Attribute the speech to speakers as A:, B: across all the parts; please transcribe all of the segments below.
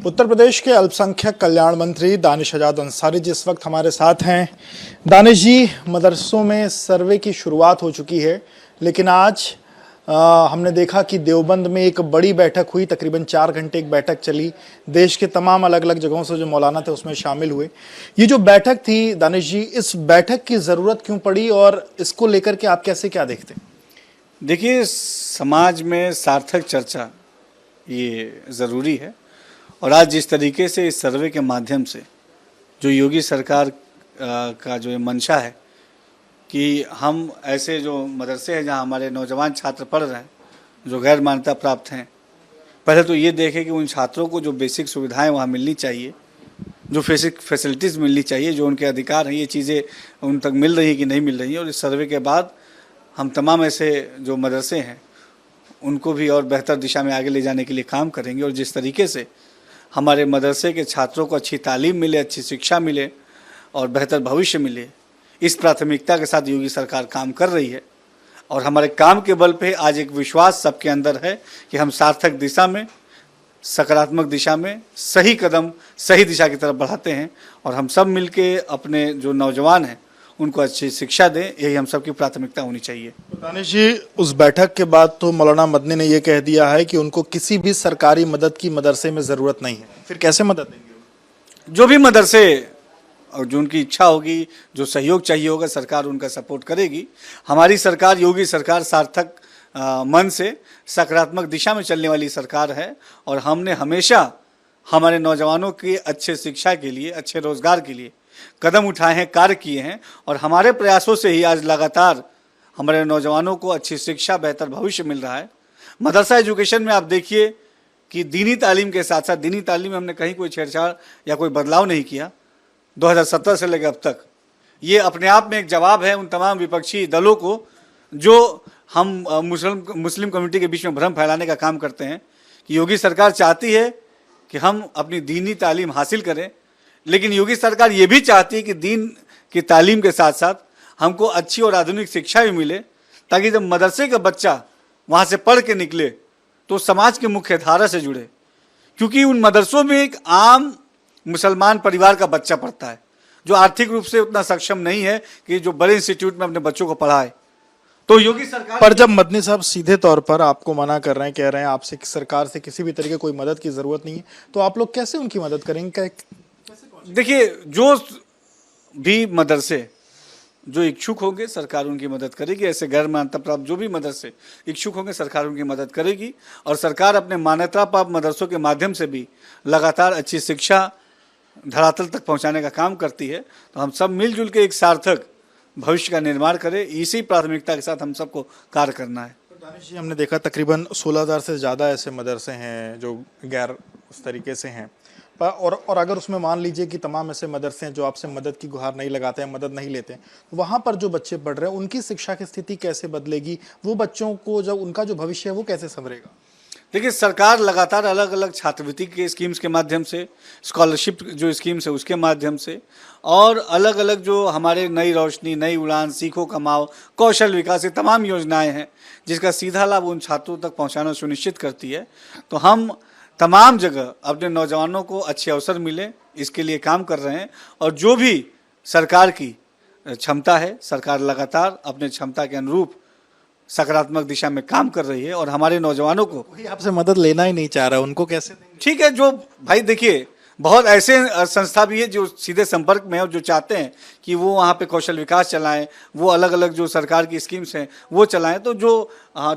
A: उत्तर प्रदेश के अल्पसंख्यक कल्याण मंत्री दानिश आजाद अंसारी जी इस वक्त हमारे साथ हैं। दानिश जी, मदरसों में सर्वे की शुरुआत हो चुकी है, लेकिन आज हमने देखा कि देवबंद में एक बड़ी बैठक हुई। तकरीबन 4 घंटे एक बैठक चली। देश के तमाम अलग अलग जगहों से जो मौलाना थे उसमें शामिल हुए। ये जो बैठक थी दानिश जी, इस बैठक की ज़रूरत क्यों पड़ी और इसको लेकर के आप कैसे क्या देखते हैं?
B: देखिए, समाज में सार्थक चर्चा ये ज़रूरी है और आज जिस तरीके से इस सर्वे के माध्यम से जो योगी सरकार का जो मंशा है कि हम ऐसे जो मदरसे हैं जहां हमारे नौजवान छात्र पढ़ रहे हैं जो गैर मान्यता प्राप्त हैं, पहले तो ये देखें कि उन छात्रों को जो बेसिक सुविधाएं वहां मिलनी चाहिए, जो बेसिक फैसिलिटीज़ मिलनी चाहिए, जो उनके अधिकार हैं, ये चीज़ें उन तक मिल रही हैं कि नहीं मिल रही हैं। और इस सर्वे के बाद हम तमाम ऐसे जो मदरसे हैं उनको भी और बेहतर दिशा में आगे ले जाने के लिए काम करेंगे। और जिस तरीके से हमारे मदरसे के छात्रों को अच्छी तालीम मिले, अच्छी शिक्षा मिले और बेहतर भविष्य मिले, इस प्राथमिकता के साथ योगी सरकार काम कर रही है। और हमारे काम के बल पे आज एक विश्वास सबके अंदर है कि हम सार्थक दिशा में, सकारात्मक दिशा में सही कदम सही दिशा की तरफ बढ़ाते हैं और हम सब मिलके अपने जो नौजवान हैं उनको अच्छी शिक्षा दें, यही हम सबकी प्राथमिकता होनी चाहिए।
A: दानिश जी, उस बैठक के बाद तो मौलाना मदनी ने यह कह दिया है कि उनको किसी भी सरकारी मदद की मदरसे में ज़रूरत नहीं है। फिर कैसे मदद देंगे?
B: जो भी मदरसे और जो उनकी इच्छा होगी, जो सहयोग चाहिए होगा, सरकार उनका सपोर्ट करेगी। हमारी सरकार, योगी सरकार, सार्थक मन से सकारात्मक दिशा में चलने वाली सरकार है और हमने हमेशा हमारे नौजवानों की अच्छे शिक्षा के लिए, अच्छे रोजगार के लिए कदम उठाए हैं, कार्य किए हैं। और हमारे प्रयासों से ही आज लगातार हमारे नौजवानों को अच्छी शिक्षा, बेहतर भविष्य मिल रहा है। मदरसा एजुकेशन में आप देखिए कि दीनी तालीम के साथ साथ दीनी तालीम में हमने कहीं कोई छेड़छाड़ या कोई बदलाव नहीं किया। 2017 से लेकर अब तक ये अपने आप में एक जवाब है उन तमाम विपक्षी दलों को जो हम मुस्लिम कम्युनिटी के बीच में भ्रम फैलाने का काम करते हैं कि योगी सरकार चाहती है कि हम अपनी दीनी तालीम हासिल करें, लेकिन योगी सरकार ये भी चाहती है कि दीन की तालीम के साथ साथ हमको अच्छी और आधुनिक शिक्षा भी मिले, ताकि जब मदरसे का बच्चा वहाँ से पढ़ के निकले तो समाज के मुख्य धारा से जुड़े। क्योंकि उन मदरसों में एक आम मुसलमान परिवार का बच्चा पढ़ता है जो आर्थिक रूप से उतना सक्षम नहीं है कि जो बड़े इंस्टीट्यूट में अपने बच्चों को पढ़ाए। तो योगी सरकार
A: पर जब मदनी साहब सीधे तौर पर आपको मना कर रहे हैं, कह रहे हैं आपसे सरकार से किसी भी तरह की कोई मदद की जरूरत नहीं है, तो आप लोग कैसे उनकी मदद करेंगे?
B: देखिए, जो भी मदरसे जो इच्छुक होंगे सरकार उनकी मदद करेगी। ऐसे गैर मान्यता प्राप्त जो भी मदरसे इच्छुक होंगे सरकार उनकी मदद करेगी। और सरकार अपने मान्यता प्राप्त मदरसों के माध्यम से भी लगातार अच्छी शिक्षा धरातल तक पहुंचाने का काम करती है। तो हम सब मिलजुल के एक सार्थक भविष्य का निर्माण करें, इसी प्राथमिकता के साथ हम सबको कार्य करना है।
A: दानिश जी, हमने देखा तकरीबन 16,000 से ज़्यादा ऐसे मदरसे हैं जो गैर उस तरीके से हैं, और अगर उसमें मान लीजिए कि तमाम ऐसे मदरसे हैं जो आपसे मदद की गुहार नहीं लगाते हैं, मदद नहीं लेते हैं, तो वहाँ पर जो बच्चे पढ़ रहे हैं उनकी शिक्षा की स्थिति कैसे बदलेगी? वो बच्चों को जब उनका जो भविष्य है वो कैसे संवरेगा?
B: देखिए, सरकार लगातार अलग अलग छात्रवृत्ति के स्कीम्स के माध्यम से, स्कॉलरशिप जो स्कीम्स है उसके माध्यम से, और अलग अलग जो हमारे नई रोशनी, नई उड़ान, सीखो कमाओ, कौशल विकास, ये तमाम योजनाएं हैं जिसका सीधा लाभ उन छात्रों तक पहुंचाना सुनिश्चित करती है। तो हम तमाम जगह अपने नौजवानों को अच्छे अवसर मिले, इसके लिए काम कर रहे हैं। और जो भी सरकार की क्षमता है, सरकार लगातार अपने क्षमता के अनुरूप सकारात्मक दिशा में काम कर रही है। और हमारे नौजवानों को
A: कोई आपसे मदद लेना ही नहीं चाह रहा, उनको कैसे देंगे?
B: ठीक है, जो भाई देखिए, बहुत ऐसे संस्था भी है जो सीधे संपर्क में है और जो चाहते हैं कि वो वहाँ पे कौशल विकास चलाएं, वो अलग अलग जो सरकार की स्कीम्स हैं वो चलाएं। तो जो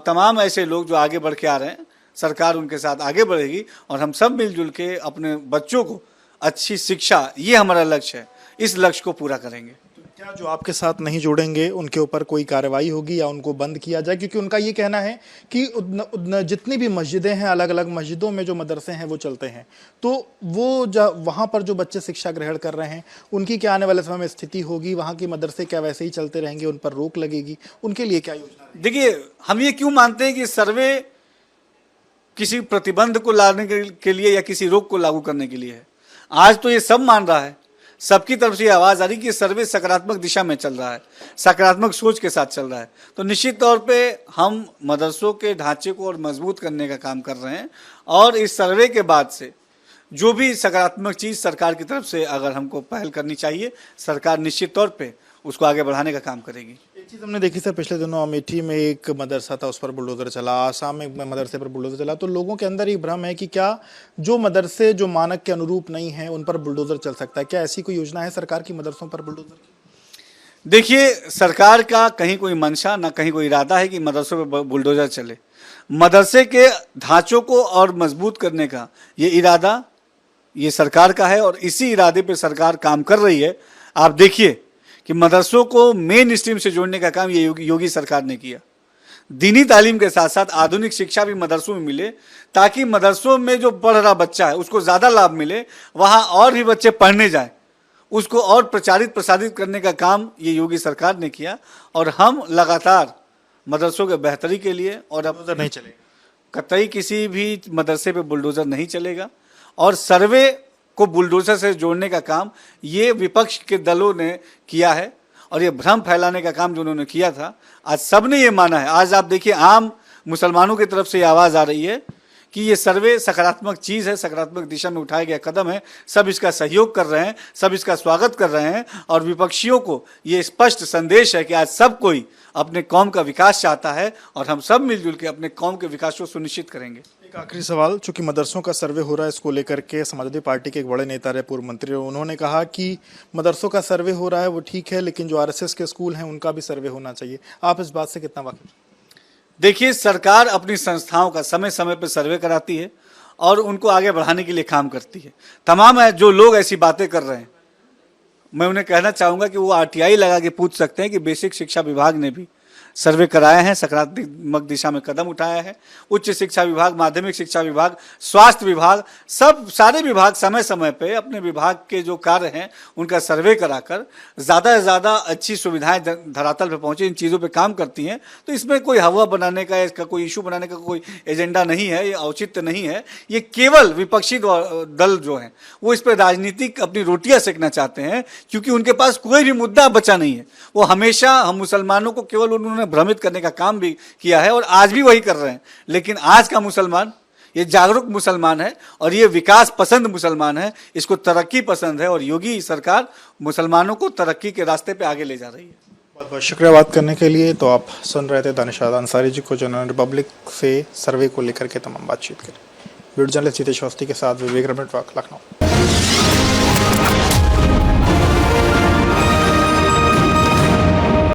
B: तमाम ऐसे लोग जो आगे बढ़ के आ रहे हैं, सरकार उनके साथ आगे बढ़ेगी और हम सब मिलजुल के अपने बच्चों को अच्छी शिक्षा, ये हमारा लक्ष्य है, इस लक्ष्य को पूरा करेंगे।
A: क्या जो आपके साथ नहीं जुड़ेंगे उनके ऊपर कोई कार्रवाई होगी या उनको बंद किया जाए? क्योंकि उनका ये कहना है कि जितनी भी मस्जिदें हैं, अलग अलग मस्जिदों में जो मदरसे हैं वो चलते हैं, तो वो वहाँ पर जो बच्चे शिक्षा ग्रहण कर रहे हैं उनकी क्या आने वाले समय में स्थिति होगी? वहाँ के मदरसे क्या वैसे ही चलते रहेंगे? उन पर रोक लगेगी? उनके लिए क्या योजना?
B: देखिए, हम ये क्यों मानते हैं कि सर्वे किसी प्रतिबंध को लाने के लिए या किसी रोक को लागू करने के लिए है? आज तो ये सब मान रहा है, सबकी तरफ से आवाज़ आ रही कि सर्वे सकारात्मक दिशा में चल रहा है, सकारात्मक सोच के साथ चल रहा है। तो निश्चित तौर पे हम मदरसों के ढांचे को और मजबूत करने का काम कर रहे हैं। और इस सर्वे के बाद से जो भी सकारात्मक चीज़ सरकार की तरफ से अगर हमको पहल करनी चाहिए, सरकार निश्चित तौर पे उसको आगे बढ़ाने का काम करेगी।
A: एक चीज़ हमने देखी सर, पिछले दिनों अमेठी में एक मदरसा था, उस पर बुलडोजर चला, आसाम में एक मदरसे पर बुलडोजर चला, तो लोगों के अंदर एक भ्रम है कि क्या जो मदरसे जो मानक के अनुरूप नहीं है उन पर बुलडोजर चल सकता है। क्या ऐसी कोई योजना है सरकार की मदरसों पर बुलडोजर की?
B: देखिए, सरकार का कहीं कोई मंशा ना कहीं कोई इरादा है कि मदरसों पर बुलडोजर चले। मदरसे के ढांचों को और मजबूत करने का ये इरादा ये सरकार का है और इसी इरादे पे सरकार काम कर रही है। आप देखिए कि मदरसों को मेन स्ट्रीम से जोड़ने का काम ये योगी सरकार ने किया। दीनी तालीम के साथ साथ आधुनिक शिक्षा भी मदरसों में मिले, ताकि मदरसों में जो पढ़ रहा बच्चा है उसको ज़्यादा लाभ मिले, वहाँ और भी बच्चे पढ़ने जाएं, उसको और प्रचारित प्रसारित करने का काम ये योगी सरकार ने किया। और हम लगातार मदरसों के बेहतरी के लिए और अब
A: बुलडोजर नहीं चलेगा,
B: कतई किसी भी मदरसे पे बुलडोजर नहीं चलेगा। और सर्वे को बुलडोजर से जोड़ने का काम ये विपक्ष के दलों ने किया है और ये भ्रम फैलाने का काम जो उन्होंने किया था, आज सबने ये माना है। आज आप देखिए, आम मुसलमानों की तरफ से ये आवाज़ आ रही है कि ये सर्वे सकारात्मक चीज़ है, सकारात्मक दिशा में उठाया गया कदम है, सब इसका सहयोग कर रहे हैं, सब इसका स्वागत कर रहे हैं। और विपक्षियों को ये स्पष्ट संदेश है कि आज सब कोई अपने कौम का विकास चाहता है और हम सब मिलजुल के अपने कौम के विकास को सुनिश्चित करेंगे।
A: एक आखिरी सवाल, चूंकि मदरसों का सर्वे हो रहा है, इसको लेकर के समाजवादी पार्टी के एक बड़े नेता रहे, पूर्व मंत्री, उन्होंने कहा कि मदरसों का सर्वे हो रहा है वो ठीक है, लेकिन जो आरएसएस के स्कूल हैं उनका भी सर्वे होना चाहिए। आप इस बात से कितना वाकिफ?
B: देखिए, सरकार अपनी संस्थाओं का समय समय पर सर्वे कराती है और उनको आगे बढ़ाने के लिए काम करती है। तमाम जो लोग ऐसी बातें कर रहे हैं, मैं उन्हें कहना चाहूँगा कि वो आरटीआई लगा के पूछ सकते हैं कि बेसिक शिक्षा विभाग ने भी सर्वे कराया है, सकारात्मक दिशा में कदम उठाया है। उच्च शिक्षा विभाग, माध्यमिक शिक्षा विभाग, स्वास्थ्य विभाग, सब सारे विभाग समय समय पे अपने विभाग के जो कार्य हैं उनका सर्वे कराकर ज़्यादा से ज़्यादा अच्छी सुविधाएं धरातल पे पहुँचे, इन चीज़ों पे काम करती हैं। तो इसमें कोई हवा बनाने का, इसका कोई इशू बनाने का कोई एजेंडा नहीं है, ये औचित्य नहीं है। ये केवल विपक्षी दल जो हैं वो इस पर राजनीतिक अपनी रोटियाँ सेकना चाहते हैं, क्योंकि उनके पास कोई भी मुद्दा बचा नहीं है। वो हमेशा हम मुसलमानों को केवल उन्होंने भ्रमित करने का काम भी किया है और आज भी वही कर रहे हैं। लेकिन आज का मुसलमान ये जागरूक मुसलमान है और ये विकास पसंद मुसलमान है, इसको तरक्की पसंद है और योगी सरकार मुसलमानों को तरक्की के रास्ते पे आगे ले जा रही है।
A: बहुत बहुत शुक्रिया बात करने के लिए। तो आप सुन रहे थे दानिशजाद अंसारी जी को, जो रिपब्लिक से सर्वे को लेकर के तमाम बातचीत करें। वीडियो जर्नलिस्ट जीतेश अवस्थी के साथ विवेक रमन, लखनऊ।